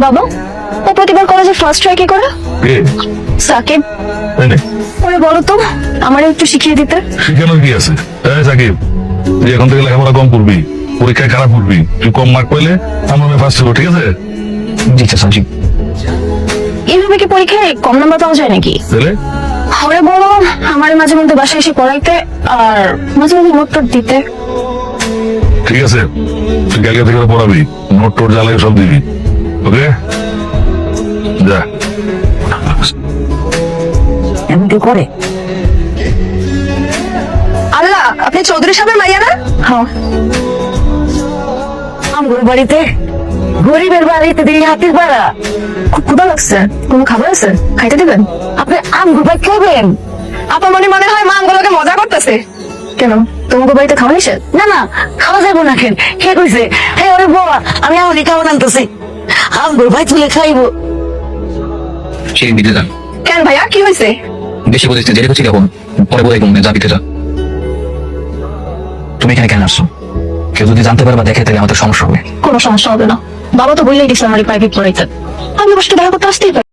বাবা, ও প্রতিবার কলেজে ফার্স্ট হয় কি করে? কে? সাকিব। ওরে বলো তো, আমার একটু শিখিয়ে দিতে। শিখানোর কি আছে? সাকিব, তুই এখন থেকে লেখাপড়া কম করবি, পরীক্ষায় খারাপ করবি, তুই কম মার্ক পাইলে আমরা ফার্স্ট হবো, ঠিক আছে? জি চাচা, জি। এইভাবে কি পরীক্ষায় কম নাম্বার পাওয়া যায় নাকি? তাহলে ওরে বলো আমার মাঝে মধ্যে বাসায় এসে পড়াইতে আর মাঝে মধ্যে নোট টোট দিতে। ঠিক আছে, তুই কালকে থেকে পড়াবি, নোট টোট জ্বালাই সব দিবি, ওকে? যা। এমন কেউ করে? আল্লাহ, আপনি চৌধুরী সাহেবের মাইয়া না? হ্যাঁ। আমার বাড়িতে, গরিবের বাড়িতে দিই হাতির পাড়া। খুব ক্ষুধা লাগছে, কোনো খাবার আছে খাইতে দিবেন? আপনি আমগুলো ভাই খাবেন? আপনার মনে হয় মা আঙ্গুলোকে মজা করতেছে। কেন, তোমাকে বাড়িতে খাওয়া নিষেধ? না না, খাওয়া যাবো না। কেন, কে কইছে? হ্যাঁ ওরে বাবা, আমি আমাকে খাবার আনতেছি, আমগুলো ভাই তুলে খাইবো। সেই বিতে যান। কেন ভাইয়া, কি হয়েছে? বেশি বলেছে যেটা হচ্ছে এখন পরে বলে কমবে, যা বিতে যা। তুমি এখানে কেন আসছো? কেউ যদি জানতে পারে বা দেখে তাহলে আমাদের সমস্যা হবে। কোনো সমস্যা হবে না, বাবা তো বললেই দিচ্ছে আমার প্রাইভেট পড়াইতে, আমি অবশ্য দেখা করতে আসতেই পারি।